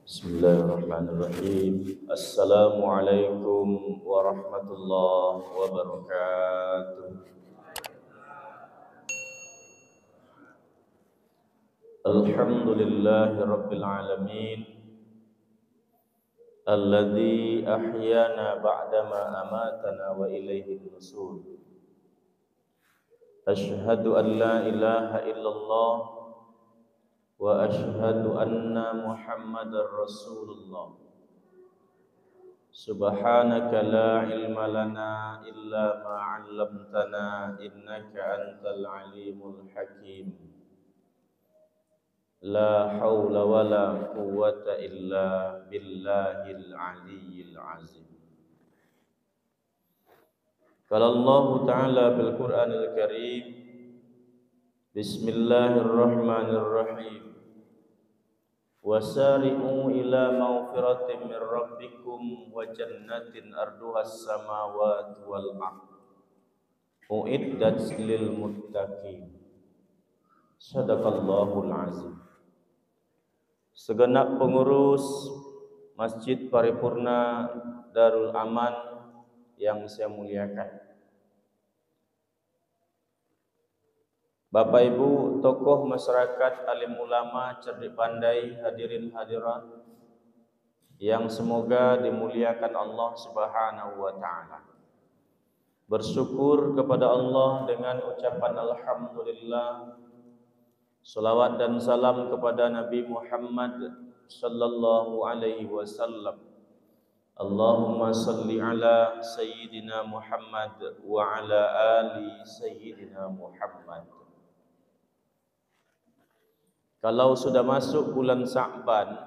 Bismillahirrahmanirrahim. Assalamualaikum warahmatullahi wabarakatuh. Alhamdulillahi rabbil alamin. Alladzi ahyana ba'dama amatana wa ilaihin nusur. Ashhadu an la ilaha illallah wa ashhadu anna Muhammadar Rasulullah. Subhanaka la ilma lana illa ma 'allamtana innaka antal alimul hakim. La haula wala quwwata illa billahil aliyyil azim. Qala Allah Ta'ala bil Qur'anil Karim. Bismillahirrahmanirrahim. Wasari'u ila maghfiratin min rabbikum wa jannatin arduhas samawati wal ardh uiddat lil muttaqin. Shadaqallahul azim. Segenap pengurus Masjid Paripurna Darul Aman yang saya muliakan, Bapak Ibu tokoh masyarakat, alim ulama, cerdik pandai, hadirin hadirat yang semoga dimuliakan Allah Subhanahu wa taala. Bersyukur kepada Allah dengan ucapan alhamdulillah. Salawat dan salam kepada Nabi Muhammad sallallahu alaihi wasallam. Allahumma salli ala sayyidina Muhammad wa ala ali sayyidina Muhammad. Kalau sudah masuk bulan Sa'ban,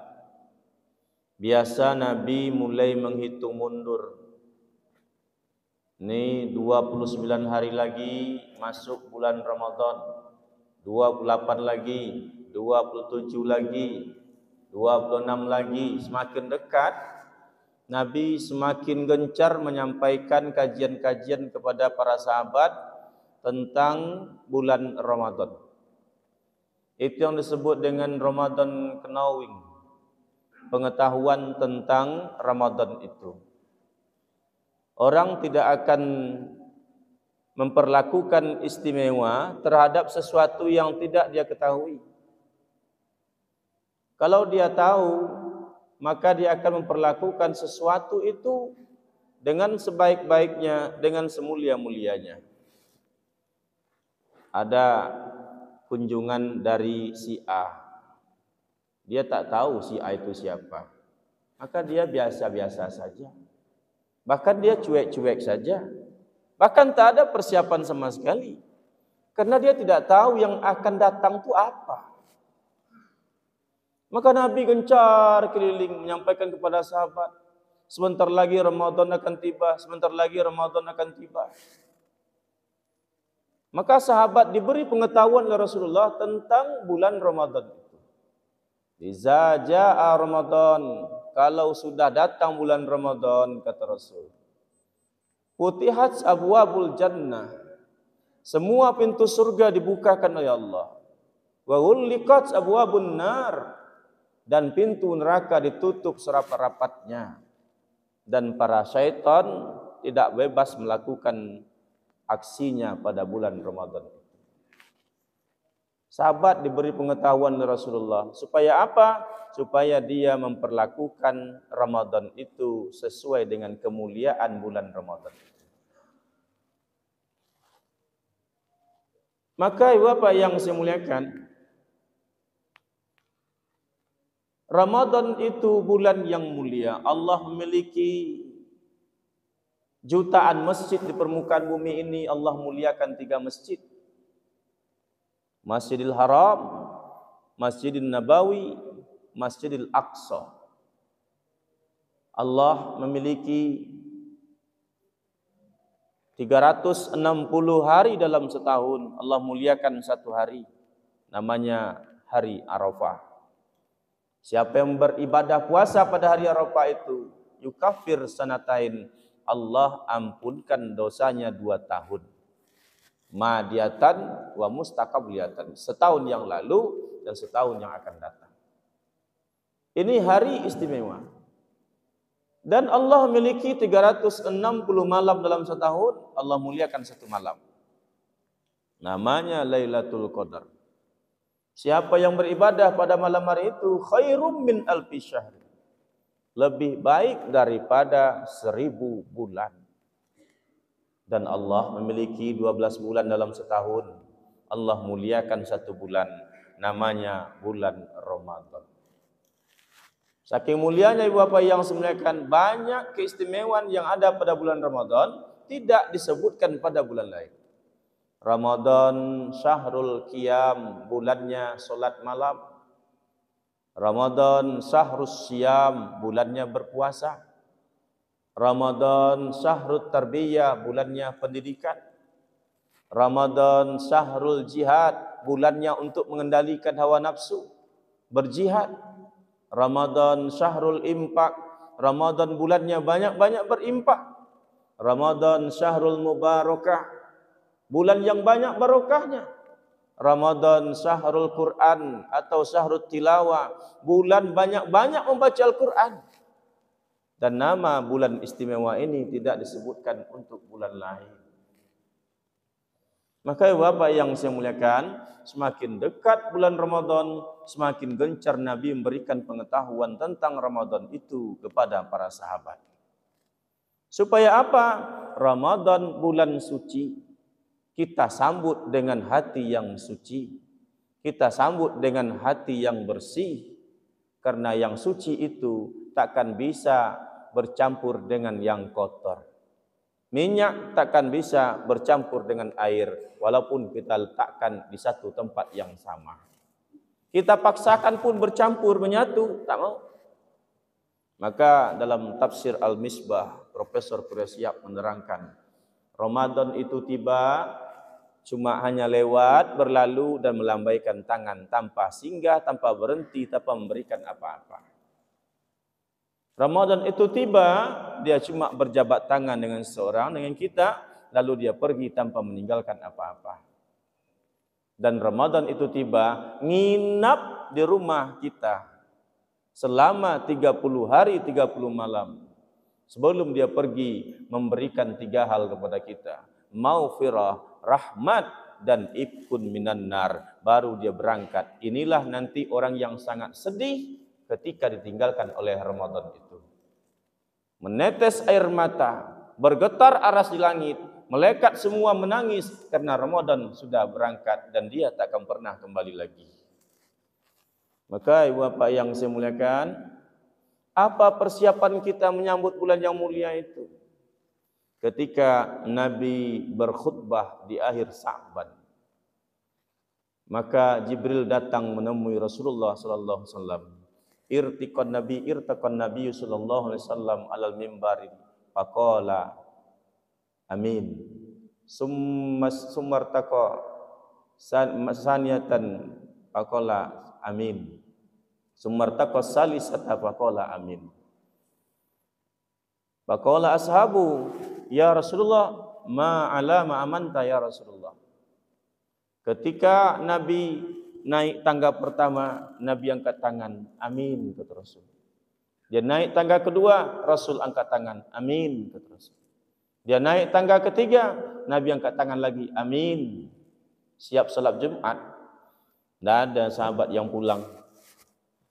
biasa Nabi mulai menghitung mundur. Ini 29 hari lagi masuk bulan Ramadan. 28 lagi, 27 lagi, 26 lagi. Semakin dekat, Nabi semakin gencar menyampaikan kajian-kajian kepada para sahabat tentang bulan Ramadan. Itu yang disebut dengan Ramadan knowing, pengetahuan tentang Ramadan itu. Orang tidak akan memperlakukan istimewa terhadap sesuatu yang tidak dia ketahui. Kalau dia tahu, maka dia akan memperlakukan sesuatu itu dengan sebaik-baiknya, dengan semulia-mulianya. Ada kunjungan dari si A. Dia tak tahu si A itu siapa. Maka dia biasa-biasa saja. Bahkan dia cuek-cuek saja. Bahkan tak ada persiapan sama sekali. Karena dia tidak tahu yang akan datang itu apa. Maka Nabi gencar keliling menyampaikan kepada sahabat, sebentar lagi Ramadan akan tiba, sebentar lagi Ramadan akan tiba. Maka sahabat diberi pengetahuan oleh Rasulullah tentang bulan Ramadan itu. Iza jaa Ramadan, kalau sudah datang bulan Ramadan, kata Rasul, futihat abwabul jannah, semua pintu surga dibukakan oleh Allah. Wa ghulliqat abwabun nar, dan pintu neraka ditutup serapat-rapatnya. Dan para syaitan tidak bebas melakukan aksinya pada bulan Ramadan. Sahabat diberi pengetahuan oleh Rasulullah supaya apa? Supaya dia memperlakukan Ramadan itu sesuai dengan kemuliaan bulan Ramadan. Maka ibu bapak yang saya muliakan, Ramadan itu bulan yang mulia. Allah memiliki jutaan masjid di permukaan bumi ini. Allah muliakan 3 masjid. Masjidil Haram, Masjidil Nabawi, Masjidil Aqsa. Allah memiliki 360 hari dalam setahun. Allah muliakan 1 hari, namanya hari Arafah. Siapa yang beribadah puasa pada hari Arafah itu, yukafir sanatain, Allah ampunkan dosanya 2 tahun. Madiyatan wa mustaqabliyatan, setahun yang lalu dan setahun yang akan datang. Ini hari istimewa. Dan Allah memiliki 360 malam dalam setahun. Allah muliakan satu malam. Namanya Lailatul Qadar. Siapa yang beribadah pada malam hari itu khairum min alfi syahr. Lebih baik daripada 1000 bulan. Dan Allah memiliki 12 bulan dalam setahun. Allah muliakan satu bulan. Namanya bulan Ramadan. Saking mulianya ibu bapak yang semuliakan, banyak keistimewaan yang ada pada bulan Ramadan tidak disebutkan pada bulan lain. Ramadan syahrul qiyam, bulannya solat malam. Ramadan syahrus siyam, bulannya berpuasa. Ramadan syahrul tarbiyah, bulannya pendidikan. Ramadan syahrul jihad, bulannya untuk mengendalikan hawa nafsu, berjihad. Ramadan syahrul impak, Ramadan bulannya banyak-banyak berimpak. Ramadan syahrul mubarakah, bulan yang banyak barokahnya. Ramadan syahrul Quran atau syahrul tilawah, bulan banyak-banyak membaca Al-Quran. Dan nama bulan istimewa ini tidak disebutkan untuk bulan lain. Maka Bapak yang saya muliakan, semakin dekat bulan Ramadan, semakin gencar Nabi memberikan pengetahuan tentang Ramadan itu kepada para sahabat. Supaya apa? Ramadan bulan suci, kita sambut dengan hati yang suci. Kita sambut dengan hati yang bersih. Karena yang suci itu takkan bisa bercampur dengan yang kotor. Minyak takkan bisa bercampur dengan air walaupun kita letakkan di satu tempat yang sama. Kita paksakan pun bercampur menyatu, tak mau. Maka dalam tafsir Al-Misbah, Profesor Quraisyab menerangkan, Ramadan itu tiba cuma hanya lewat, berlalu dan melambaikan tangan tanpa singgah, tanpa berhenti, tanpa memberikan apa-apa. Ramadan itu tiba, dia cuma berjabat tangan dengan seseorang, dengan kita, lalu dia pergi tanpa meninggalkan apa-apa. Dan Ramadan itu tiba, nginap di rumah kita selama 30 hari 30 malam. Sebelum dia pergi memberikan 3 hal kepada kita, maghfirah, rahmat, dan ibkun minan nar. Baru dia berangkat. Inilah nanti orang yang sangat sedih ketika ditinggalkan oleh Ramadan itu. Menetes air mata, bergetar aras di langit, malaikat semua menangis karena Ramadan sudah berangkat dan dia tak akan pernah kembali lagi. Maka ibu bapak yang saya muliakan, apa persiapan kita menyambut bulan yang mulia itu? Ketika Nabi berkhutbah di akhir Sa'ban, maka Jibril datang menemui Rasulullah sallallahu alaihi wasallam. Irtaqan Nabi sallallahu alaihi wasallam alal mimbari faqala amin. Summartaqa saniyatan faqala amin. Summartaqa salisata faqala amin. Faqala ashabu ya Rasulullah ma alama amanta ya Rasulullah. Ketika Nabi naik tangga pertama, Nabi angkat tangan, amin, kata Rasul. Dia naik tangga kedua, Rasul angkat tangan, amin, kata Rasul. Dia naik tangga ketiga, Nabi angkat tangan lagi, amin. Siap salat Jumat, tidak ada sahabat yang pulang.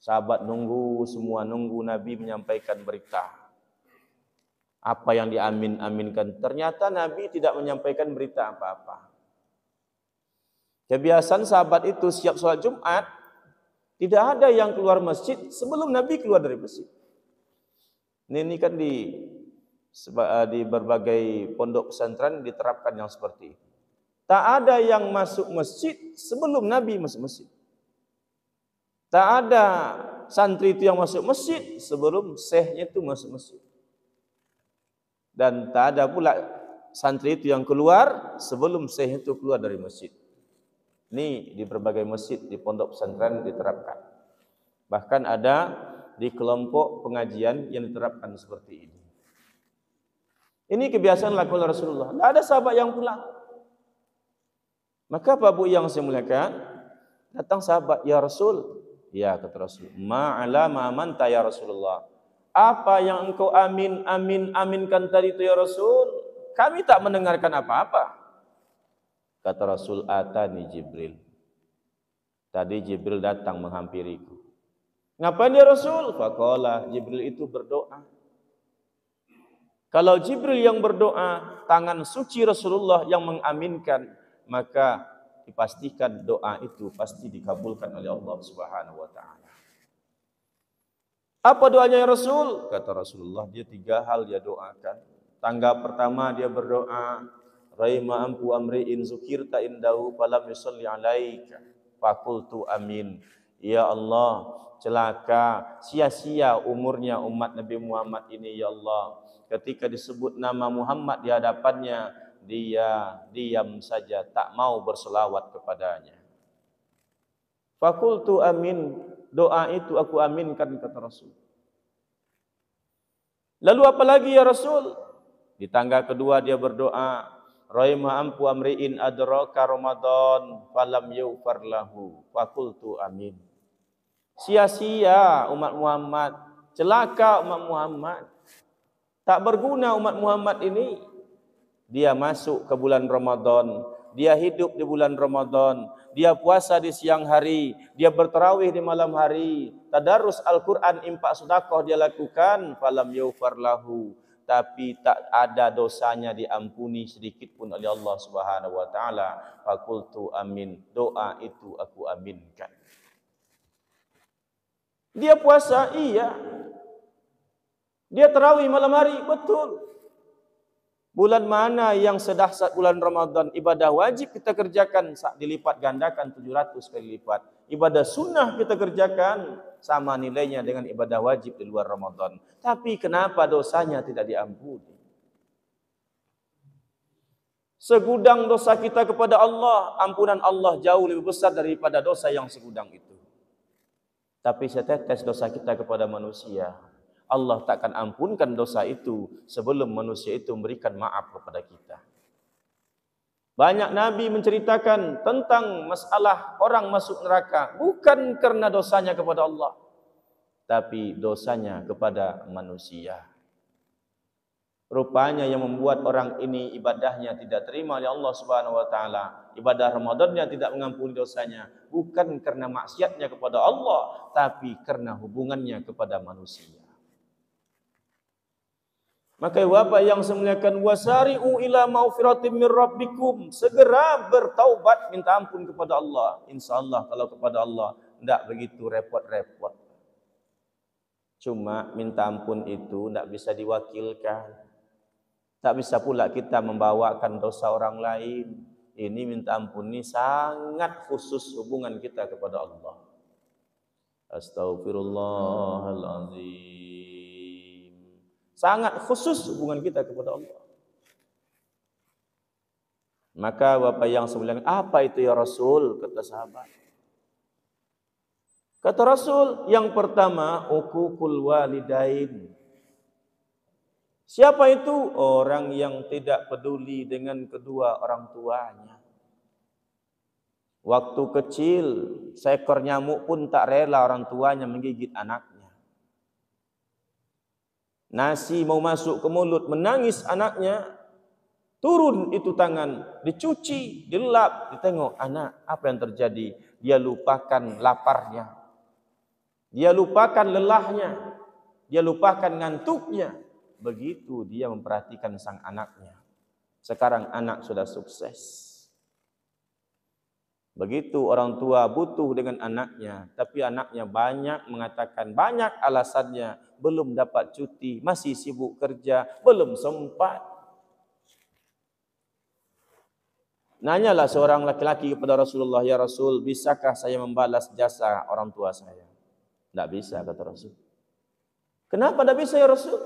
Sahabat nunggu, semua nunggu Nabi menyampaikan berita. Apa yang diamin-aminkan. Ternyata Nabi tidak menyampaikan berita apa-apa. Kebiasaan sahabat itu siap sholat Jumat, tidak ada yang keluar masjid sebelum Nabi keluar dari masjid. Ini kan di berbagai pondok pesantren diterapkan yang seperti itu. Tak ada yang masuk masjid sebelum Nabi masuk masjid. Tak ada santri itu yang masuk masjid sebelum syekhnya itu masuk masjid. Dan tak ada pula santri itu yang keluar sebelum syekh itu keluar dari masjid. Ini di berbagai masjid di pondok pesantren diterapkan. Bahkan ada di kelompok pengajian yang diterapkan seperti ini. Ini kebiasaan lakukan Rasulullah. Tidak ada sahabat yang pulang. Maka Bapak Bu yang saya muliakan, datang sahabat, ya Rasul, Ya, kata Rasul. Ma'ala ma'amanta ya Rasulullah. Apa yang engkau aminkan tadi itu ya Rasul? Kami tak mendengarkan apa-apa. Kata Rasul, atani Jibril. Tadi Jibril datang menghampiriku. Ngapain ya Rasul? Faqala, Jibril itu berdoa. Kalau Jibril yang berdoa, tangan suci Rasulullah yang mengaminkan, maka dipastikan doa itu pasti dikabulkan oleh Allah Subhanahu wa taala. Apa doanya ya Rasul? Kata Rasulullah, dia 3 hal dia doakan. Tangga pertama dia berdoa, Raima ampu amri'in zukirta indahu falam yusalli alaika. Fakultu amin. Ya Allah, celaka, sia-sia umurnya umat Nabi Muhammad ini ya Allah. Ketika disebut nama Muhammad di hadapannya, dia diam saja, tak mau berselawat kepadanya. Fakultu amin. Doa itu aku aminkan, kata Rasul. Lalu apa lagi ya Rasul? Di tangga kedua dia berdoa, Raima ampu amri'in adraka Ramadan falam yughfar lahu. Fakultu amin. Sia-sia umat Muhammad, celaka umat Muhammad. Tak berguna umat Muhammad ini. Dia masuk ke bulan Ramadan, dia hidup di bulan Ramadan, dia puasa di siang hari, dia bertarawih di malam hari, tadarus Al-Quran, infak sedekah dia lakukan, falam yughfar lahu, tapi tak ada dosanya diampuni sedikit pun oleh Allah Subhanahu wa taala. Fakultu amin. Doa itu aku aminkan. Dia puasa, iya. Dia tarawih malam hari, betul. Bulan mana yang sedahsyat bulan Ramadan, ibadah wajib kita kerjakan dilipat gandakan 700 kali lipat. Ibadah sunnah kita kerjakan sama nilainya dengan ibadah wajib di luar Ramadan. Tapi kenapa dosanya tidak diampuni? Segudang dosa kita kepada Allah, ampunan Allah jauh lebih besar daripada dosa yang segudang itu. Tapi setetes dosa kita kepada manusia, Allah takkan ampunkan dosa itu sebelum manusia itu memberikan maaf kepada kita. Banyak Nabi menceritakan tentang masalah orang masuk neraka bukan karena dosanya kepada Allah, tapi dosanya kepada manusia. Rupanya yang membuat orang ini ibadahnya tidak terima oleh Allah Subhanahu wa taala, ibadah Ramadannya tidak mengampuni dosanya, bukan karena maksiatnya kepada Allah, tapi karena hubungannya kepada manusia. Maka Bapak yang semuliakan, wasari'u ila maufiratim min rabbikum, segera bertaubat minta ampun kepada Allah. Insyaallah kalau kepada Allah tidak begitu repot-repot. Cuma minta ampun itu tidak bisa diwakilkan. Tak bisa pula kita membawakan dosa orang lain. Ini minta ampun ini sangat khusus hubungan kita kepada Allah. Astaghfirullahaladzim. Sangat khusus hubungan kita kepada Allah. Maka Bapak yang semuanya, apa itu ya Rasul? Kata sahabat. Kata Rasul, yang pertama, uququl walidain. Siapa itu? Orang yang tidak peduli dengan kedua orang tuanya. Waktu kecil, seekor nyamuk pun tak rela orang tuanya menggigit anaknya. Nasi mau masuk ke mulut, menangis anaknya, turun itu tangan, dicuci, dilap, ditengok anak, apa yang terjadi? Dia lupakan laparnya, dia lupakan lelahnya, dia lupakan ngantuknya. Begitu dia memperhatikan sang anaknya. Sekarang anak sudah sukses. Begitu orang tua butuh dengan anaknya, tapi anaknya banyak mengatakan, banyak alasannya, belum dapat cuti, masih sibuk kerja, belum sempat. Nanyalah seorang laki-laki kepada Rasulullah, ya Rasul, bisakah saya membalas jasa orang tua saya? Tidak bisa, kata Rasul. Kenapa tidak bisa ya Rasul?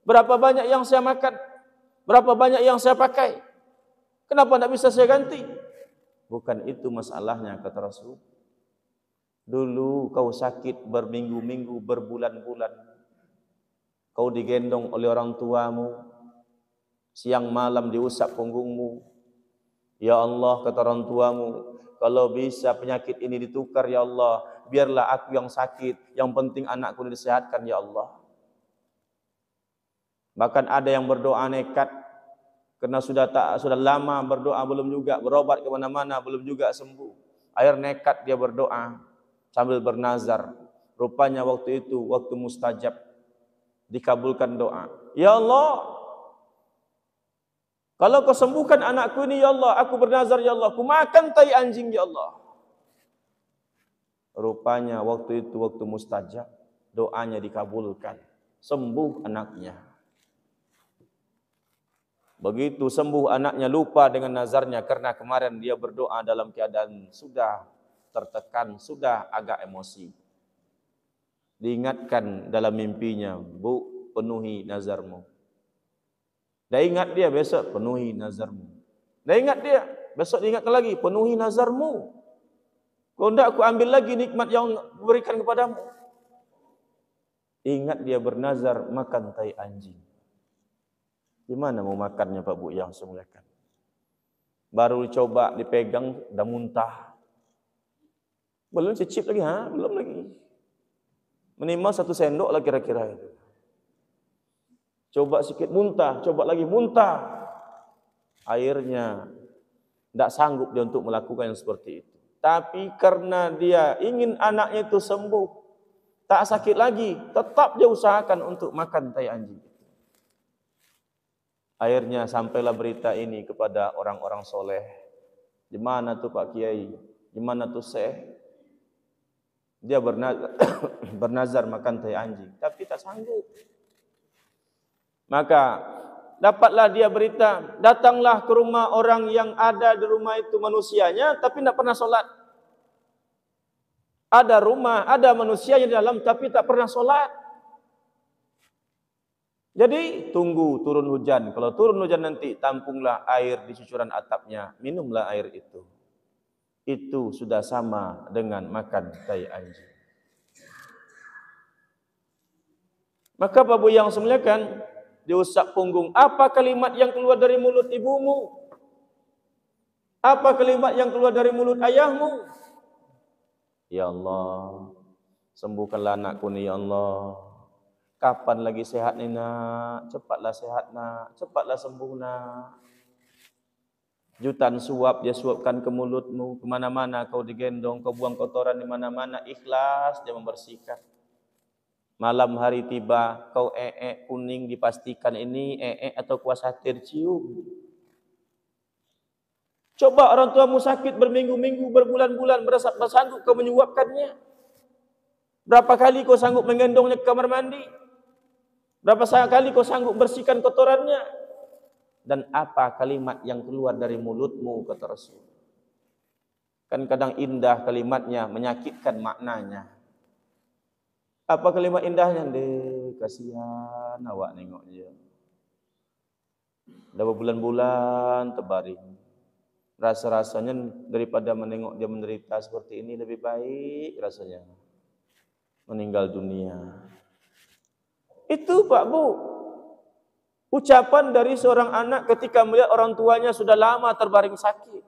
Berapa banyak yang saya makan? Berapa banyak yang saya pakai? Kenapa tidak bisa saya ganti? Bukan itu masalahnya, kata Rasul. Dulu kau sakit berminggu-minggu, berbulan-bulan. Kau digendong oleh orang tuamu. Siang malam diusap punggungmu. Ya Allah, kata orang tuamu, kalau bisa penyakit ini ditukar ya Allah, biarlah aku yang sakit, yang penting anakku disehatkan ya Allah. Bahkan ada yang berdoa nekat karena sudah lama berdoa belum juga, berobat ke mana-mana belum juga sembuh. Akhir nekat dia berdoa sambil bernazar. Rupanya waktu itu waktu mustajab, dikabulkan doa. Ya Allah, kalau kau sembuhkan anakku ini ya Allah, aku bernazar ya Allah, aku makan tai anjing ya Allah. Rupanya waktu itu waktu mustajab, doanya dikabulkan, sembuh anaknya. Begitu sembuh anaknya lupa dengan nazarnya karena kemarin dia berdoa dalam keadaan sudah tertekan, sudah agak emosi. Diingatkan dalam mimpinya, Bu, penuhi nazarmu. Dah ingat dia besok, penuhi nazarmu. Dah ingat dia, besok diingatkan lagi, penuhi nazarmu. Kalau tidak aku ambil lagi nikmat yang berikan kepadamu. Ingat dia bernazar makan tai anjing. Gimana mau makannya Pak Bu yang semuliakan? Baru coba dipegang, dah muntah. Belum cicip lagi, belum lagi. Minimal 1 sendok lah kira-kira itu. Coba sikit muntah, coba lagi muntah. Akhirnya tidak sanggup dia untuk melakukan yang seperti itu. Tapi karena dia ingin anaknya itu sembuh, tak sakit lagi, tetap dia usahakan untuk makan tai anjing. Akhirnya sampailah berita ini kepada orang-orang soleh. Di mana tuh Pak Kiai? Di mana tuh Syekh? Dia bernazar makan tai anjing, tapi tak sanggup. Maka dapatlah dia berita, datanglah ke rumah orang yang ada di rumah itu manusianya, tapi tidak pernah solat. Ada rumah, ada manusia yang di dalam, tapi tak pernah solat. Jadi tunggu turun hujan. Kalau turun hujan nanti tampunglah air di cucuran atapnya, minumlah air itu. Itu sudah sama dengan makan tai anjing. Maka Bapak yang semuliakan, diusap punggung. Apa kalimat yang keluar dari mulut ibumu? Apa kalimat yang keluar dari mulut ayahmu? Ya Allah, sembuhkanlah anakku ni ya Allah. Kapan lagi sehat ni nak? Cepatlah sehat nak, cepatlah sembuh nak. Jutaan suap dia suapkan ke mulutmu, kemana-mana kau digendong, kau buang kotoran di mana-mana, ikhlas dia membersihkan. Malam hari tiba, kau kuning dipastikan ini atau kuas hatir cium. Coba orang tuamu sakit berminggu-minggu, berbulan-bulan, bersanggup kau menyuapkannya. Berapa kali kau sanggup menggendongnya ke kamar mandi? Berapa kali kau sanggup bersihkan kotorannya? Dan apa kalimat yang keluar dari mulutmu, kata Rasul? Kan kadang indah kalimatnya, menyakitkan maknanya. Apa kalimat indahnya? Deh, kasihan awak nengok dia. Dah berbulan-bulan terbaring. Rasa-rasanya daripada menengok dia menderita seperti ini lebih baik rasanya meninggal dunia. Itu Pak Bu, ucapan dari seorang anak ketika melihat orang tuanya sudah lama terbaring sakit.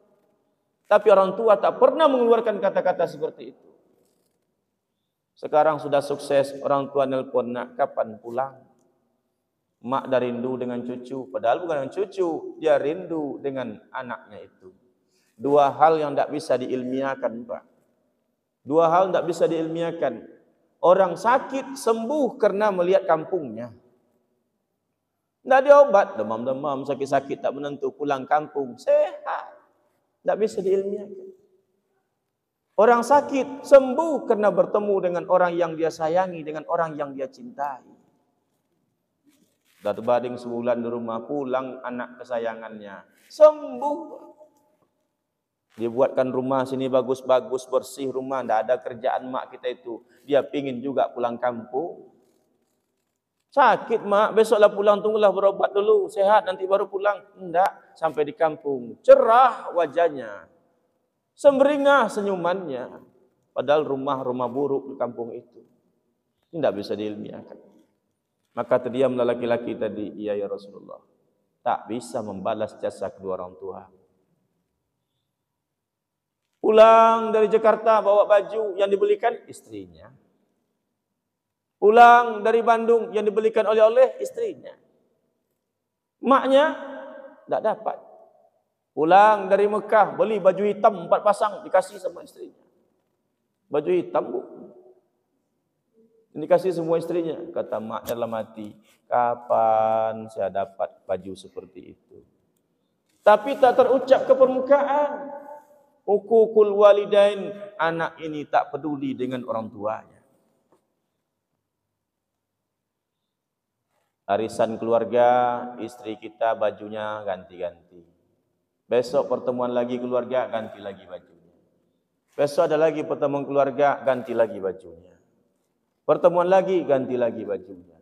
Tapi orang tua tak pernah mengeluarkan kata-kata seperti itu. Sekarang sudah sukses, orang tua nelpon, nak kapan pulang? Mak dah rindu dengan cucu, padahal bukan dengan cucu, dia rindu dengan anaknya itu. Dua hal yang tak bisa diilmiahkan Pak. Dua hal tak bisa diilmiahkan. Orang sakit sembuh karena melihat kampungnya. Tak ada obat, demam-demam, sakit-sakit tak menentu, pulang kampung, sehat. Tak bisa diilmiahkan. Orang sakit sembuh karena bertemu dengan orang yang dia sayangi, dengan orang yang dia cintai. Dah terbaring sebulan di rumah, pulang anak kesayangannya, sembuh. Dia buatkan rumah sini bagus-bagus, bersih rumah, tidak ada kerjaan mak kita itu. Dia pingin juga pulang kampung. Sakit mak, besoklah pulang, tunggulah berobat dulu, sehat nanti baru pulang. Tidak, sampai di kampung, cerah wajahnya. Semberingah senyumannya. Padahal rumah-rumah buruk di kampung itu. Ini tidak bisa diilmiahkan. Maka terdiamlah laki-laki tadi. Iya ya Rasulullah. Tak bisa membalas jasa kedua orang tua. Pulang dari Jakarta bawa baju yang dibelikan istrinya. Pulang dari Bandung yang dibelikan oleh-oleh istrinya. Maknya tidak dapat. Pulang dari Mekah beli baju hitam 4 pasang dikasih sama istrinya. Baju hitam bu. Dikasih semua istrinya. Kata mak dalam hati, kapan saya dapat baju seperti itu? Tapi tak terucap ke permukaan. Uququl walidain, anak ini tak peduli dengan orang tuanya. Arisan keluarga, istri kita bajunya ganti-ganti. Besok pertemuan lagi keluarga, ganti lagi bajunya. Besok ada lagi pertemuan keluarga, ganti lagi bajunya. Pertemuan lagi, ganti lagi bajunya.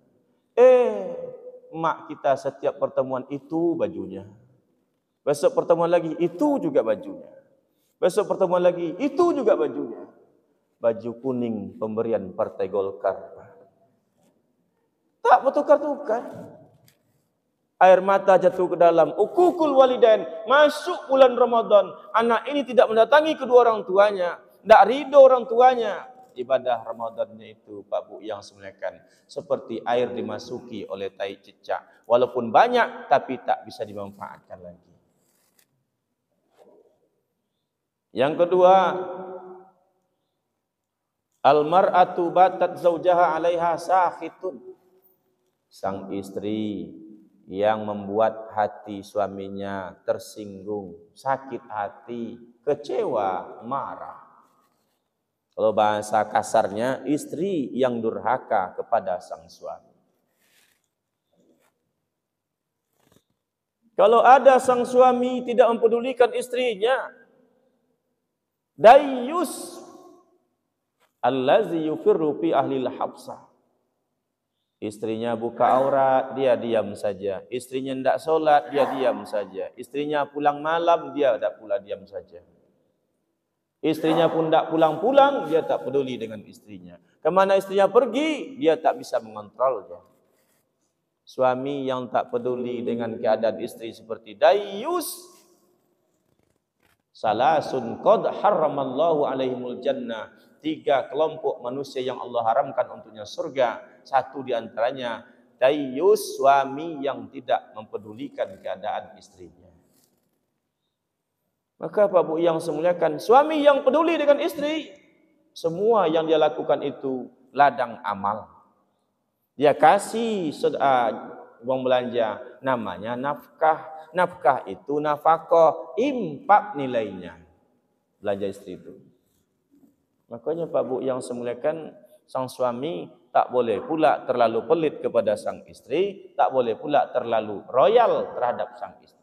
Mak kita setiap pertemuan itu bajunya. Besok pertemuan lagi, itu juga bajunya. Besok pertemuan lagi, itu juga bajunya. Baju kuning pemberian Partai Golkar. Tak bertukar-tukar. Air mata jatuh ke dalam. Uququl walidain. Masuk bulan Ramadan. Anak ini tidak mendatangi kedua orang tuanya. Tidak ridho orang tuanya. Ibadah Ramadannya itu, Pak Bu yang semuliakan, seperti air dimasuki oleh tai cicak. Walaupun banyak, tapi tak bisa dimanfaatkan lagi. Yang kedua, al-mar'atu batat zaujaha 'alaiha sakhitun. Sang istri yang membuat hati suaminya tersinggung, sakit hati, kecewa, marah. Kalau bahasa kasarnya, istri yang durhaka kepada sang suami. Kalau ada sang suami tidak mempedulikan istrinya, dayyus allazi yufirru fi ahlil habsah. Istrinya buka aurat, dia diam saja. Istrinya tidak solat, dia diam saja. Istrinya pulang malam, dia tidak pula diam saja. Istrinya pun tidak pulang-pulang, dia tak peduli dengan istrinya. Kemana istrinya pergi, dia tak bisa mengontrolnya. Suami yang tak peduli dengan keadaan istri seperti dayyus. Salasun qad harramallahu alaihimul jannah. 3 kelompok manusia yang Allah haramkan untuknya surga. 1 di antaranya dayyus, suami yang tidak mempedulikan keadaan istrinya. Maka Pak Bu yang semuliakan, suami yang peduli dengan istri, semua yang dia lakukan itu ladang amal. Dia kasih uang belanja, namanya nafkah. Nafkah itu nafkah, impak nilainya. Belanja istri itu. Makanya Pak Bu yang semuliakan, sang suami tak boleh pula terlalu pelit kepada sang istri, tak boleh pula terlalu royal terhadap sang istri.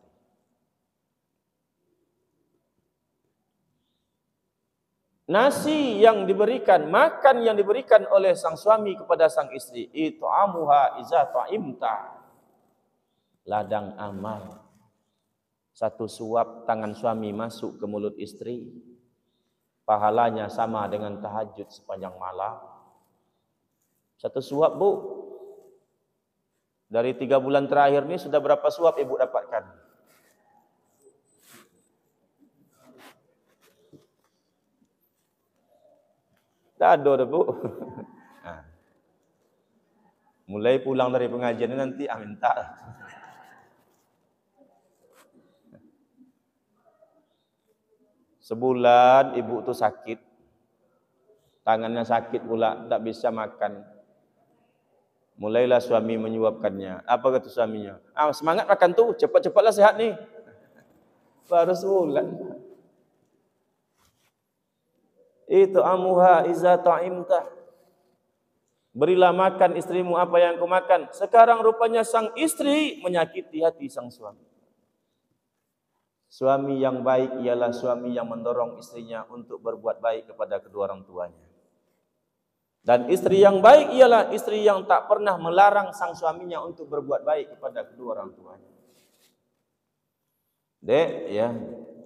Nasi yang diberikan, makan yang diberikan oleh sang suami kepada sang istri, itu amuha iza ta'imta. Ladang amal. 1 suap tangan suami masuk ke mulut istri, pahalanya sama dengan tahajud sepanjang malam. 1 suap Bu. Dari 3 bulan terakhir ini sudah berapa suap Ibu dapatkan? Tak ada dah Bu. Mulai pulang dari pengajian ini nanti minta. Sebulan ibu tu sakit, tangannya sakit pula, tak bisa makan. Mulailah suami menyuapkannya. Apa kata suaminya? Semangat makan tu, cepat-cepatlah sehat nih. Baru sebulan. Itu amuha iza ta'imta. Berilah makan istrimu apa yang kau makan. Sekarang rupanya sang istri menyakiti hati sang suami. Suami yang baik ialah suami yang mendorong istrinya untuk berbuat baik kepada kedua orang tuanya. Dan istri yang baik ialah istri yang tak pernah melarang sang suaminya untuk berbuat baik kepada kedua orang tuanya. Dek, ya,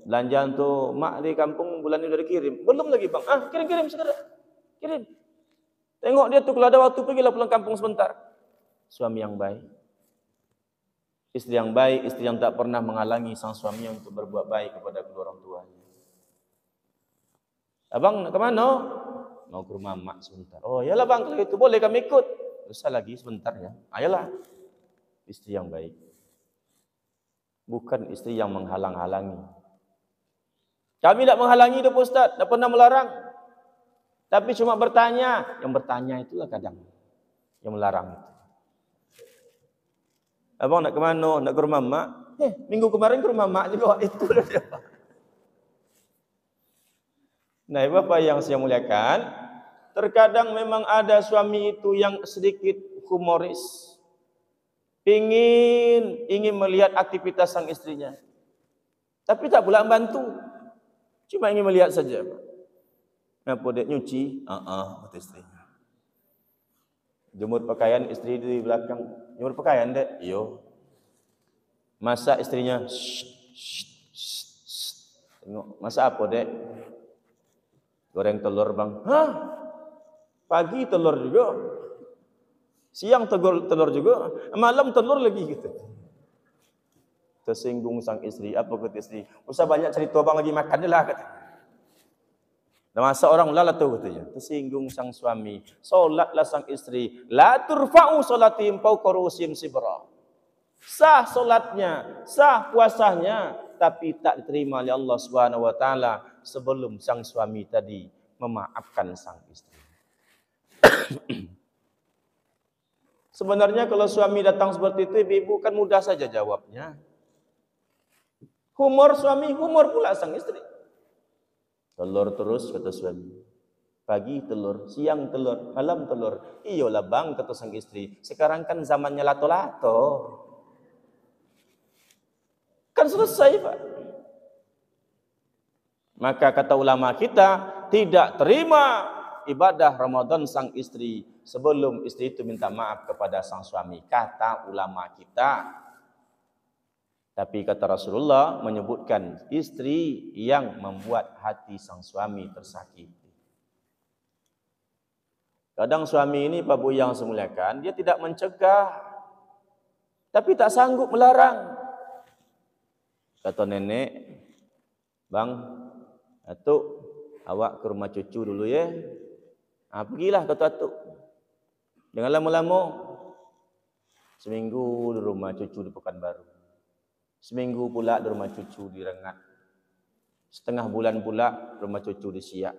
belanjaan tu mak di kampung bulan ini udah dikirim. Belum lagi bang. Kirim segera. Kirim. Tengok dia tu kalau ada waktu pergilah pulang kampung sebentar. Suami yang baik. Istri yang baik, istri yang tak pernah menghalangi sang suaminya untuk berbuat baik kepada kedua orang tuanya. Abang nak ke mana? Mau ke rumah mak sebentar. Oh, yalah bang, kalau itu boleh kami ikut. Usah lagi sebentar ya. Ayolah. Istri yang baik. Bukan istri yang menghalang-halangi. Kami tidak menghalangi itu Pak Ustaz, tidak pernah melarang. Tapi cuma bertanya. Yang bertanya itulah kadang yang melarang. Abang nak ke mana? Nak ke rumah mak? Minggu kemarin ke rumah mak juga. Itu dia. Nah, Bapak yang saya muliakan, terkadang memang ada suami itu yang sedikit humoris. Ingin melihat aktivitas sang istrinya. Tapi tak pula membantu. Cuma ingin melihat saja. Apa dia nyuci? Kata istrinya. Jemur pakaian istri di belakang. Jemur pakaian dek? Iyo. Masak istrinya. Tengok, masak apa dek? Goreng telur bang. Hah? Pagi telur juga. Siang telur juga. Malam telur lagi gitu. Tersinggung sang istri. Apa kata istri? Usah banyak cerita bang, lagi makan je lah kata. Dan masa orang lalat tu katanya. Tersinggung sang suami. Solatlah sang istri. La turfa'u solatim fawqa ru'usim sibra. Sah solatnya, sah puasanya, tapi tak diterima oleh Allah Subhanahu wa taala sebelum sang suami tadi memaafkan sang istri. Sebenarnya kalau suami datang seperti itu, ibu kan mudah saja jawabnya. Humor suami, humor pula sang istri. Telur terus kata suami. Pagi telur, siang telur, malam telur. Iyalah bang kata sang istri. Sekarang kan zamannya lato-lato. Kan selesai Pak. Maka kata ulama kita, tidak terima ibadah Ramadan sang istri sebelum istri itu minta maaf kepada sang suami. Kata ulama kita. Tapi kata Rasulullah menyebutkan istri yang membuat hati sang suami tersakiti. Kadang suami ini Pak Bu yang semuliakan, dia tidak mencegah, tapi tak sanggup melarang. Kata nenek, bang, atuk, awak ke rumah cucu dulu ya. Pergilah kata atuk. Jangan lama-lama. Seminggu di rumah cucu di Pekanbaru. Seminggu pula di rumah cucu di Rengat. Setengah bulan pula rumah cucu di Siak.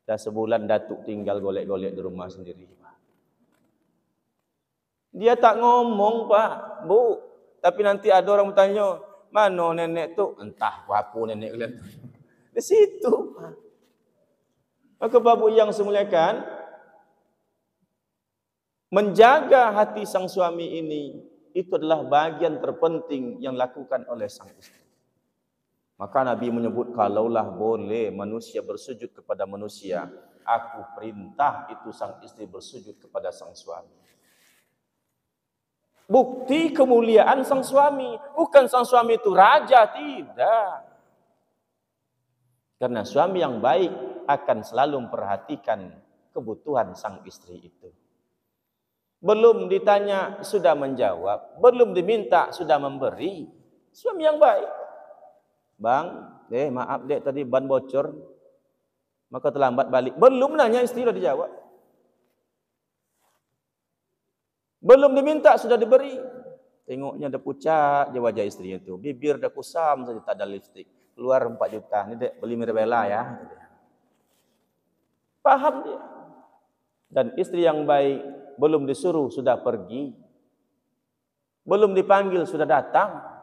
Dah sebulan datuk tinggal golek-golek di rumah sendiri. Dia tak ngomong Pak, Bu. Tapi nanti ada orang bertanya, mana nenek tu? Entah apa nenek kalian. Di situ. Maka Bapak yang semuliakan, menjaga hati sang suami ini itu adalah bagian terpenting yang dilakukan oleh sang istri. Maka Nabi menyebut, kalaulah boleh manusia bersujud kepada manusia, aku perintah itu sang istri bersujud kepada sang suami. Bukti kemuliaan sang suami. Bukan sang suami itu raja, tidak. Karena suami yang baik akan selalu memperhatikan kebutuhan sang istri itu. Belum ditanya sudah menjawab, belum diminta sudah memberi. Suami yang baik. Bang, maaf dek tadi ban bocor, maka terlambat balik. Belum nanya istri sudah dijawab. Belum diminta sudah diberi. Tengoknya dah pucat je wajah istrinya tu. Bibir dah kusam saja, tak ada lipstik. Keluar 4 juta. Ni dek beli Mirabella ya. Paham dia. Dan istri yang baik belum disuruh sudah pergi. Belum dipanggil sudah datang.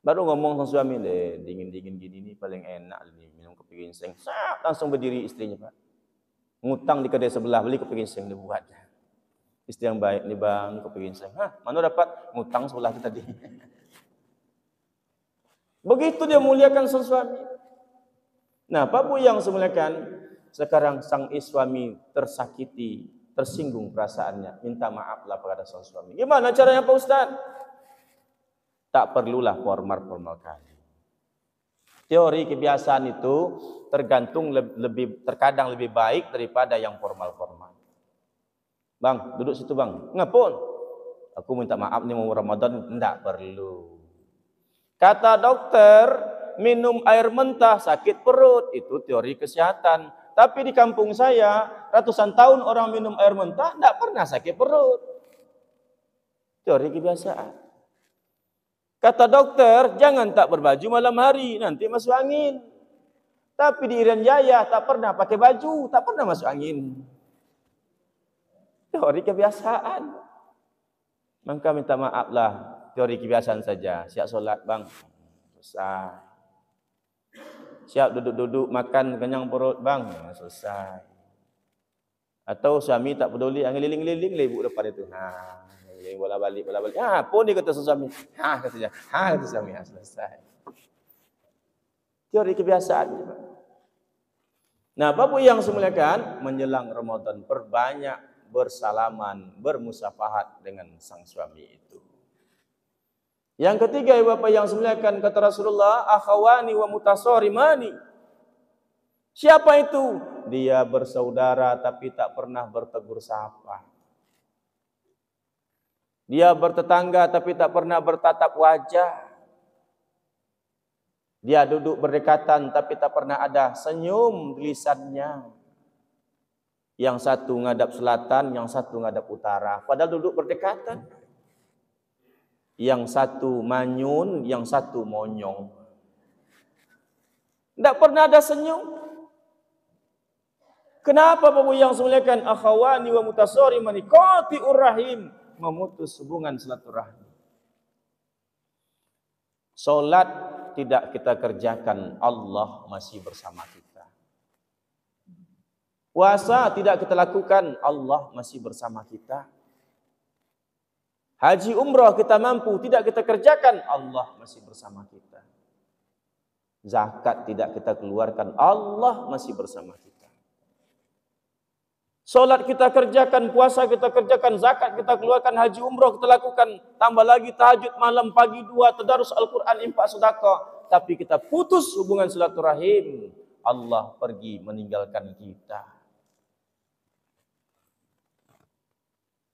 Baru ngomong sama suami, dingin-dingin gini ni paling enak ni minum kopi ginseng. Langsung berdiri istrinya Pak. Ngutang di kedai sebelah beli kopi ginseng dia buat. Istri yang baik ni bang, kopi ginseng. Mana dapat? Ngutang sebelah tu tadi. Begitu dia muliakan sang suami. Nah, Pak Bu yang semuliakan, sekarang sang suami tersakiti, tersinggung perasaannya, minta maaflah kepada sang suami. Gimana caranya Pak Ustaz? Tak perlulah formal kali. Teori kebiasaan itu tergantung terkadang lebih baik daripada yang formal-formal. Bang, duduk situ bang. Ngapun? Aku minta maaf ni mau Ramadan. Tidak perlu. Kata dokter, minum air mentah sakit perut, itu teori kesehatan. Tapi di kampung saya, ratusan tahun orang minum air mentah tidak pernah sakit perut. Teori kebiasaan. Kata dokter, jangan tak berbaju malam hari, nanti masuk angin. Tapi di Irian Jaya tak pernah pakai baju, tak pernah masuk angin. Teori kebiasaan. Maka minta maaflah, teori kebiasaan saja. Siap solat bang, selesai. Siap duduk-duduk makan kenyang perut bang, selesai. Atau suami tak peduli, ngeliling-ngeliling ibu depan itu. Bola balik. Pun dia kata suami. Katanya. Kata suami, selesai. Teori kebiasaan. Nah, Bapak yang semuliakan, menjelang Ramadan perbanyak bersalaman, bermusafahat dengan sang suami itu. Yang ketiga, Bapak yang semuliakan, kata Rasulullah, akhawani wa mutasarimani. Siapa itu? Dia bersaudara tapi tak pernah bertegur sapa. Dia bertetangga tapi tak pernah bertatap wajah. Dia duduk berdekatan tapi tak pernah ada senyum di lisannya. Yang satu ngadap selatan, yang satu ngadap utara. Padahal duduk berdekatan. Yang satu manyun, yang satu monyong. Tidak pernah ada senyum. Kenapa Bapak yang semuliakan? Akhawani wa mutasarimani qati'ur rahim. Memutus hubungan silaturahmi. Solat tidak kita kerjakan, Allah masih bersama kita. Puasa tidak kita lakukan, Allah masih bersama kita. Haji umrah kita mampu, tidak kita kerjakan, Allah masih bersama kita. Zakat tidak kita keluarkan, Allah masih bersama kita. Solat kita kerjakan, puasa kita kerjakan, zakat kita keluarkan, haji umrah kita lakukan, tambah lagi tahajud malam, pagi 2, tadarus Al-Quran, infak sedekah. Tapi kita putus hubungan silaturahim, Allah pergi meninggalkan kita.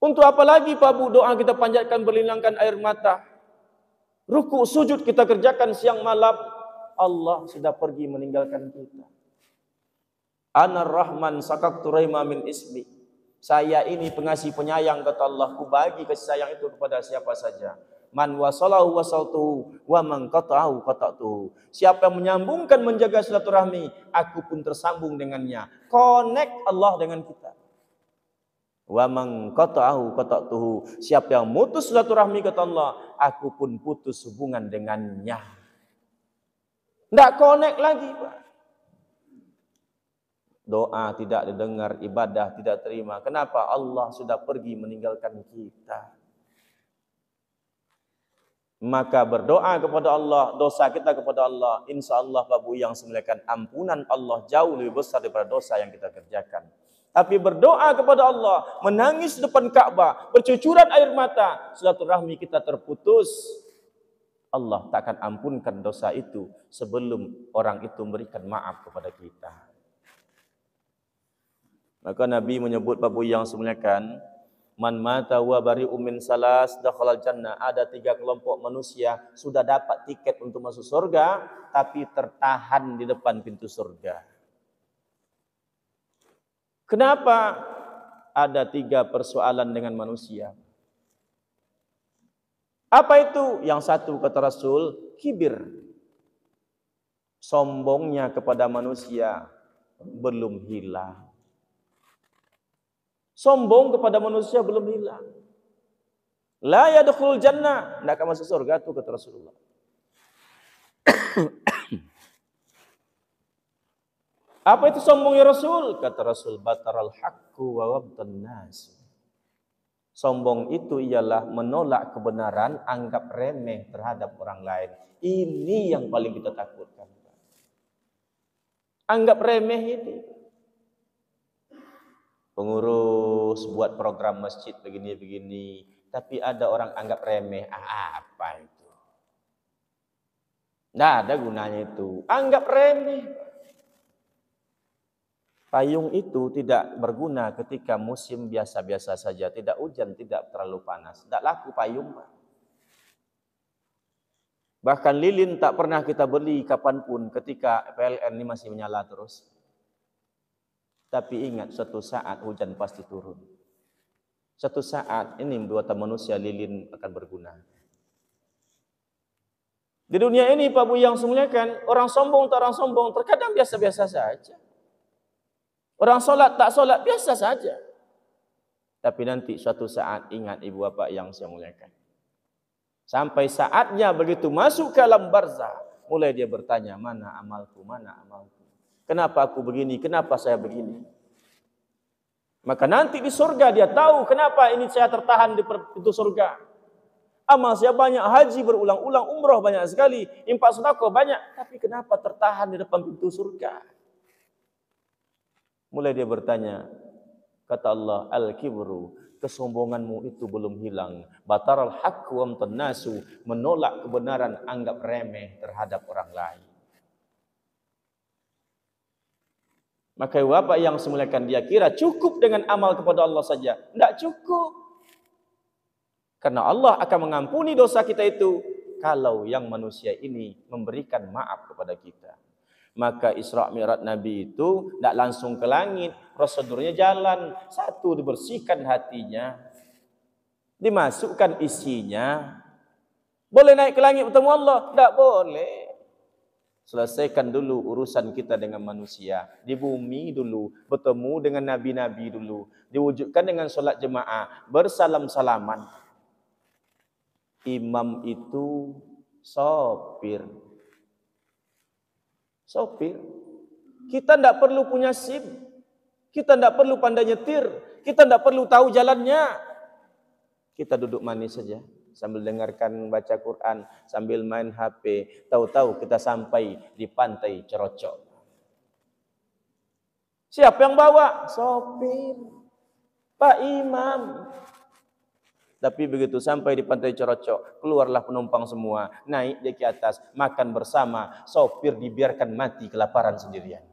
Untuk apa lagi Pak Bu, doa kita panjatkan berlinangkan air mata. Ruku sujud kita kerjakan siang malam, Allah sudah pergi meninggalkan kita. Anar Rahman sakaktu rahima min ismi. Saya ini pengasih penyayang, kata Allah, ku bagi kasih sayang itu kepada siapa saja. Man wasalahu wasaltuhu wa man qata'ahu qata'tuhu. Siapa yang menyambungkan, menjaga silaturahmi, aku pun tersambung dengannya. Connect Allah dengan kita. Wa man qata'ahu qata'tuhu. Siapa yang mutus silaturahmi, kata Allah, aku pun putus hubungan dengannya. Tidak connect lagi, Pak. Doa tidak didengar, ibadah tidak terima. Kenapa? Allah sudah pergi meninggalkan kita. Maka berdoa kepada Allah, dosa kita kepada Allah, insya Allah Bapak Ibu yang semuliakan, ampunan Allah jauh lebih besar daripada dosa yang kita kerjakan. Tapi berdoa kepada Allah, menangis depan Ka'bah, bercucuran air mata, silaturahmi kita terputus, Allah tak akan ampunkan dosa itu sebelum orang itu memberikan maaf kepada kita. Maka Nabi menyebut Bapak yang semuliakan, man mata wa bari'um min salas dakhalal jannah. Ada 3 kelompok manusia sudah dapat tiket untuk masuk surga, tapi tertahan di depan pintu surga. Kenapa? Ada 3 persoalan dengan manusia. Apa itu? Yang satu kata Rasul, kibir. Sombongnya kepada manusia belum hilang. Sombong kepada manusia belum hilang. La yadkhulul jannah, tidak akan masuk surga itu kata Rasulullah. Apa itu sombong ya Rasul? Kata Rasul, bataral haqqu wa wabtan nas. Sombong itu ialah menolak kebenaran, anggap remeh terhadap orang lain. Ini yang paling kita takutkan. Anggap remeh ini. Pengurus buat program masjid begini-begini, tapi ada orang anggap remeh. Apa itu? Tidak ada gunanya itu. Anggap remeh. Payung itu tidak berguna ketika musim biasa-biasa saja. Tidak hujan, tidak terlalu panas. Tidak laku payung. Bahkan lilin tak pernah kita beli kapanpun ketika PLN ini masih menyala terus. Tapi ingat, suatu saat hujan pasti turun. Suatu saat ini buatan manusia lilin akan berguna. Di dunia ini Pak Bu yang semuliakan, orang sombong tak orang sombong terkadang biasa-biasa saja. Orang solat tak solat biasa saja. Tapi nanti suatu saat ingat ibu bapak yang saya muliakan. Sampai saatnya begitu masuk ke alam barzah, mulai dia bertanya, mana amalku, mana amalku. Kenapa aku begini, kenapa saya begini. Maka nanti di surga dia tahu kenapa ini saya tertahan di pintu surga. Amal saya banyak, haji berulang-ulang, umroh banyak sekali, infak sedekah banyak, tapi kenapa tertahan di depan pintu surga? Mulai dia bertanya, kata Allah, al-kibru, kesombonganmu itu belum hilang. Bataral haqqu wa amtannasu, menolak kebenaran, anggap remeh terhadap orang lain. Maka bapak yang semuliakan, dia kira cukup dengan amal kepada Allah saja. Tidak cukup. Karena Allah akan mengampuni dosa kita itu kalau yang manusia ini memberikan maaf kepada kita. Maka Isra Mi'raj Nabi itu tidak langsung ke langit, prosedurnya jalan. Satu, dibersihkan hatinya, dimasukkan isinya. Boleh naik ke langit bertemu Allah? Tidak boleh. Selesaikan dulu urusan kita dengan manusia. Di bumi dulu, bertemu dengan nabi-nabi dulu. Diwujudkan dengan solat jemaah, bersalam-salaman. Imam itu sopir. Sopir. Kita tidak perlu punya SIM. Kita tidak perlu pandai nyetir. Kita tidak perlu tahu jalannya. Kita duduk manis saja. Sambil dengarkan baca Quran. Sambil main HP. Tahu-tahu kita sampai di pantai Cerocok. Siapa yang bawa? Sopir. Pak Imam. Tapi begitu sampai di pantai Cerocok, keluarlah penumpang semua, naik dia ke atas, makan bersama, sopir dibiarkan mati kelaparan sendirian.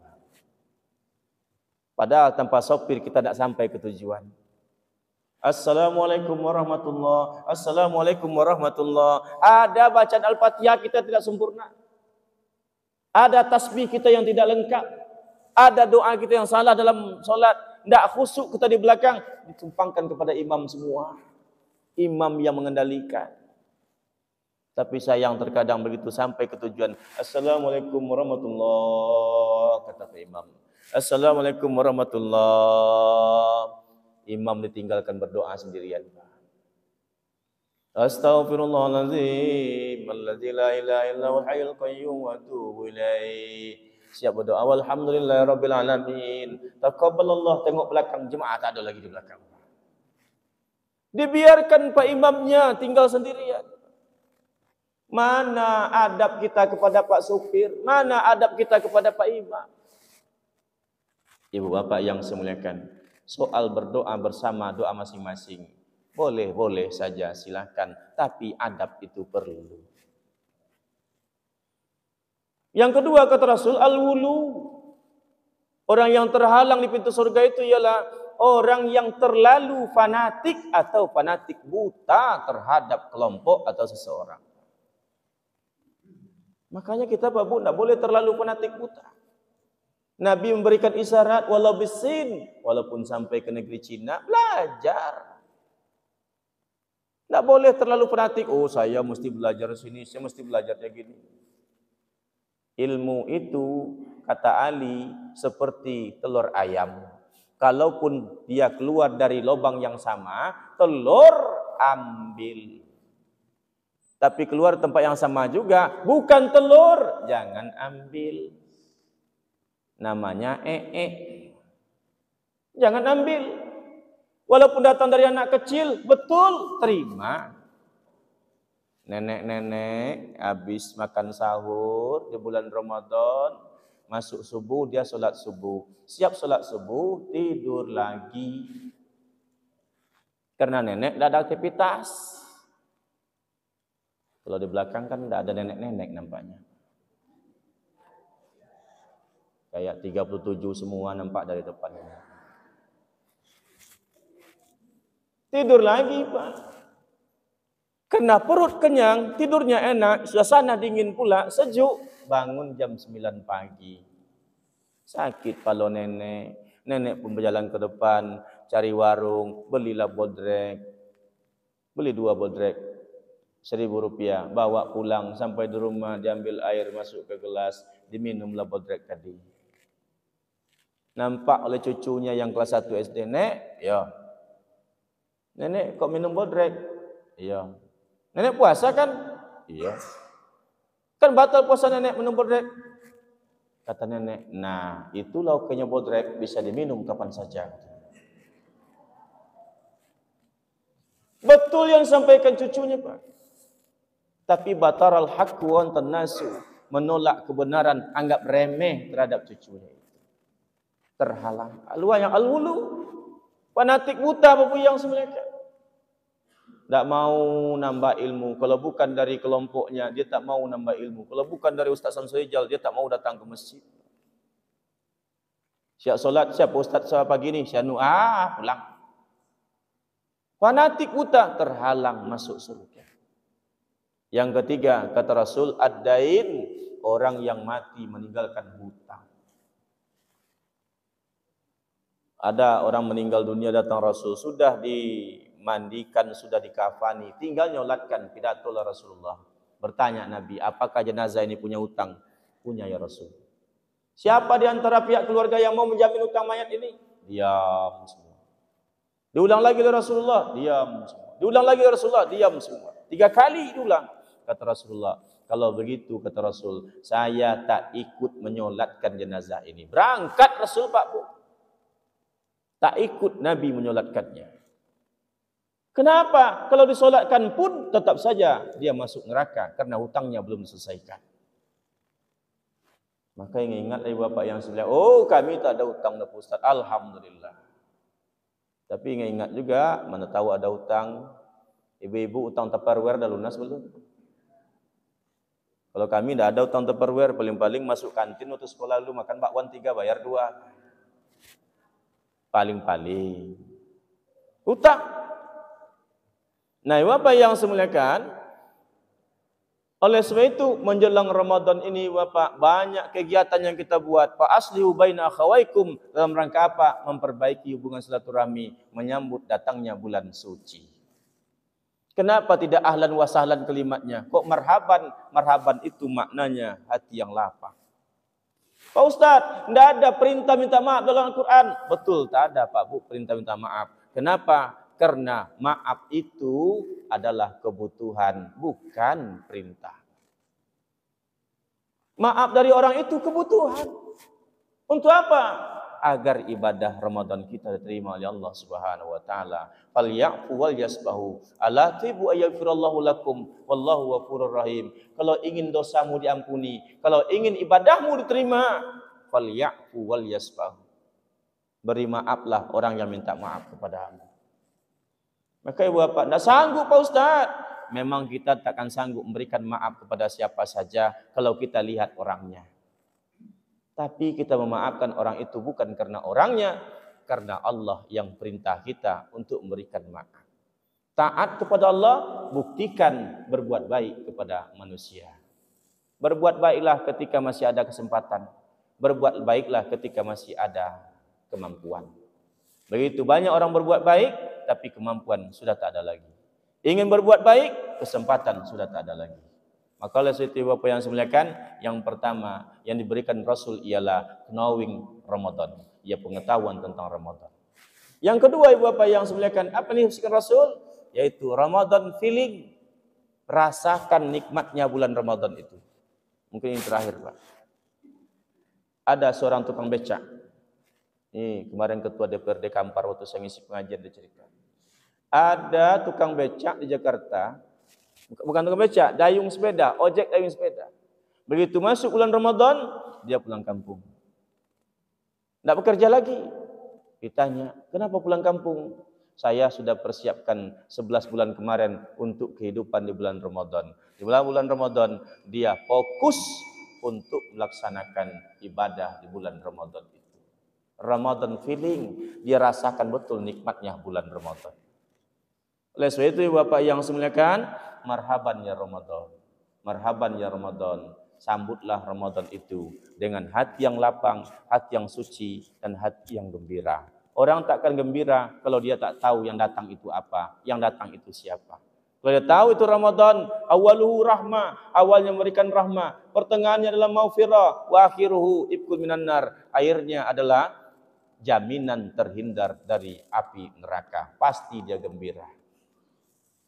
Padahal tanpa sopir kita tidak sampai ke tujuan. Assalamualaikum warahmatullahi wabarakatuh. Assalamualaikum warahmatullahi wabarakatuh. Ada bacaan Al-Fatihah kita tidak sempurna. Ada tasbih kita yang tidak lengkap. Ada doa kita yang salah dalam solat. Tidak khusyuk kita di belakang. Ditumpangkan kepada imam semua. Imam yang mengendalikan. Tapi sayang terkadang begitu sampai ke tujuan. Assalamualaikum warahmatullahi wabarakatuh. Kata imam. Assalamualaikum warahmatullahi wabarakatuh. Imam ditinggalkan berdoa sendirian. Astaghfirullahaladzim. Alladzi la ilaha illa huwal hayyul qayyum wa atubu ilaih. Siap berdoa. Alhamdulillahirabbil alamin. Taqabbalallah. Tengok belakang jemaah tak ada lagi di belakang. Dibiarkan Pak Imamnya tinggal sendirian. Mana adab kita kepada Pak Supir? Mana adab kita kepada Pak Imam? Ibu bapak yang saya muliakan, soal berdoa bersama doa masing-masing, boleh saja silakan, tapi adab itu perlu. Yang kedua kata Rasul, al-wulu. Orang yang terhalang di pintu surga itu ialah orang yang terlalu fanatik atau fanatik buta terhadap kelompok atau seseorang. Makanya kita Pak Bu tidak boleh terlalu fanatik buta. Nabi memberikan isyarat walau bisin, walaupun sampai ke negeri Cina, belajar. Tidak boleh terlalu fanatik. Oh, saya mesti belajar sini, saya mesti belajarnya gini. Ilmu itu kata Ali seperti telur ayam. Kalaupun dia keluar dari lubang yang sama, telur ambil. Tapi keluar tempat yang sama juga, bukan telur, jangan ambil. Namanya jangan ambil. Walaupun datang dari anak kecil, betul, terima. Nenek-nenek habis makan sahur di bulan Ramadan, masuk subuh dia solat subuh. Siap solat subuh, tidur lagi. Karena nenek tidak ada aktivitas. Kalau di belakang kan tidak ada nenek-nenek nampaknya. Kayak 37 semua nampak dari depannya. Tidur lagi Pak. Kena perut kenyang, tidurnya enak, suasana dingin pula, sejuk, bangun jam 9 pagi. Sakit pala nenek. Nenek pun berjalan ke depan, cari warung, belilah bodrek. Beli 2 bodrek, 1.000 rupiah, bawa pulang. Sampai di rumah, diambil air masuk ke gelas, diminumlah bodrek tadi. Nampak oleh cucunya yang kelas 1 SD, Nek, ya. Nenek kok minum bodrek? Iya. Nenek puasa kan? Iya. Kan batal puasa nenek minum bodrek. Kata nenek, nah itulah okennya bodrek, bisa diminum kapan saja. Betul yang sampaikan cucunya, Pak. Tapi bataral haqqu wa nasu, menolak kebenaran, anggap remeh terhadap cucunya itu. Terhalang. Yang al-wulu, fanatik buta apa yang sebenarnya. Tak mau nambah ilmu. Kalau bukan dari kelompoknya, dia tak mau nambah ilmu. Kalau bukan dari Ustaz Samsuijal, dia tak mau datang ke masjid. Siap solat, siapa Ustaz solat pagi ni? Siap pulang. Fanatik buta, terhalang masuk surga. Yang ketiga, kata Rasul, ad-dain, orang yang mati meninggalkan hutang. Ada orang meninggal dunia, datang Rasul, sudah dimandikan, sudah dikafani, tinggal nyolatkan, pidato Rasulullah. Bertanya Nabi, apakah jenazah ini punya hutang? Punya ya Rasul. Siapa di antara pihak keluarga yang mau menjamin hutang mayat ini? Diam semua. Diulang lagi oleh Rasulullah, diam semua. Diulang lagi oleh Rasulullah, diam semua. 3 kali diulang. Kata Rasulullah, kalau begitu kata Rasul, saya tak ikut menyolatkan jenazah ini. Berangkat Rasul Pak Bu. Tak ikut Nabi menyolatkannya. Kenapa? Kalau disolatkan pun tetap saja dia masuk neraka karena hutangnya belum diselesaikan. Maka yang ingat ibu bapak yang sebelah, oh kami tak ada hutang dah Ustaz, alhamdulillah. Tapi ingat juga, mana tahu ada hutang. Ibu-ibu hutang Tupperware dah lunas belum? Kalau kami dah ada hutang Tupperware, paling-paling masuk kantin waktu sekolah dulu makan bakwan 3 bayar 2. Paling-paling hutang. Nah, Bapak yang semuliakan, oleh sebab itu menjelang Ramadan ini Bapak banyak kegiatan yang kita buat. Fa aslihu baina akhawaikum, dalam rangka apa? Memperbaiki hubungan silaturahmi menyambut datangnya bulan suci. Kenapa tidak ahlan wa sahlan kalimatnya? Kok marhaban? Marhaban itu maknanya hati yang lapang. Pak Ustaz, tidak ada perintah minta maaf dalam Al-Quran. Betul, tak ada Pak Bu perintah minta maaf. Kenapa? Karena maaf itu adalah kebutuhan, bukan perintah. Maaf dari orang itu kebutuhan. Untuk apa? Agar ibadah Ramadan kita diterima oleh Allah Subhanahu wa taala. Falyafu wal yasbahu. Ala tibu ayyafirallahu lakum wallahu ghafurur rahim. Kalau ingin dosamu diampuni, kalau ingin ibadahmu diterima, falyafu wal yasbahu. Beri maaflah orang yang minta maaf kepadamu. Maka ibu bapak, tidak sanggup Pak Ustaz. Memang kita takkan sanggup memberikan maaf kepada siapa saja kalau kita lihat orangnya. Tapi kita memaafkan orang itu bukan karena orangnya, karena Allah yang perintah kita untuk memberikan maaf. Taat kepada Allah, buktikan berbuat baik kepada manusia. Berbuat baiklah ketika masih ada kesempatan. Berbuat baiklah ketika masih ada kemampuan. Begitu banyak orang berbuat baik, tapi kemampuan sudah tak ada lagi. Ingin berbuat baik, kesempatan sudah tak ada lagi. Maka oleh sebab itu Bapak yang saya muliakan, yang pertama yang diberikan Rasul ialah knowing Ramadan, ia pengetahuan tentang Ramadan. Yang kedua Ibu Bapak yang saya muliakan, apa yang diberikan Rasul? Yaitu Ramadan feeling, rasakan nikmatnya bulan Ramadan itu. Mungkin yang terakhir Pak. Ada seorang tukang becak. Ini kemarin ketua DPRD Kampar waktu saya ngisi pengajian dia cerita. Ada tukang becak di Jakarta. Bukan tukang becak, dayung sepeda, ojek dayung sepeda. Begitu masuk bulan Ramadan, dia pulang kampung. Tidak bekerja lagi. Ditanya, kenapa pulang kampung? Saya sudah persiapkan 11 bulan kemarin untuk kehidupan di bulan Ramadan. Di bulan Ramadan, dia fokus untuk melaksanakan ibadah di bulan Ramadan itu. Ramadan feeling, dia rasakan betul nikmatnya bulan Ramadan. Oleh sebab itu Bapak yang saya muliakan, marhaban ya Ramadan. Marhaban ya Ramadan. Sambutlah Ramadan itu dengan hati yang lapang, hati yang suci, dan hati yang gembira. Orang takkan gembira kalau dia tak tahu yang datang itu apa, yang datang itu siapa. Kalau dia tahu itu Ramadan, awaluhu rahmah, awalnya memberikan rahmah, pertengahannya adalah maghfirah, wa akhiruhu ibkul minan nar, akhirnya adalah jaminan terhindar dari api neraka. Pasti dia gembira.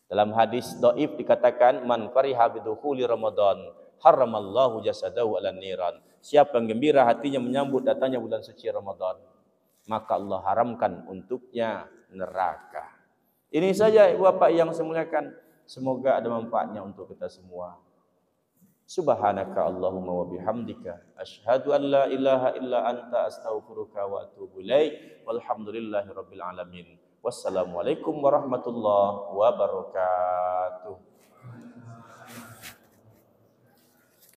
Dalam hadis dhaif dikatakan man fariha bidukhuli Ramadan haramallahu jasadahu 'alan niran. Siapa yang gembira hatinya menyambut datangnya bulan suci Ramadan, maka Allah haramkan untuknya neraka. Ini saja Bapak yang saya muliakan. Semoga ada manfaatnya untuk kita semua. Subhanaka Allahumma wa bihamdika asyhadu an la ilaha illa anta astaghfiruka wa atubu ilaik. Walhamdulillahi rabbil alamin. Wassalamualaikum warahmatullahi wabarakatuh.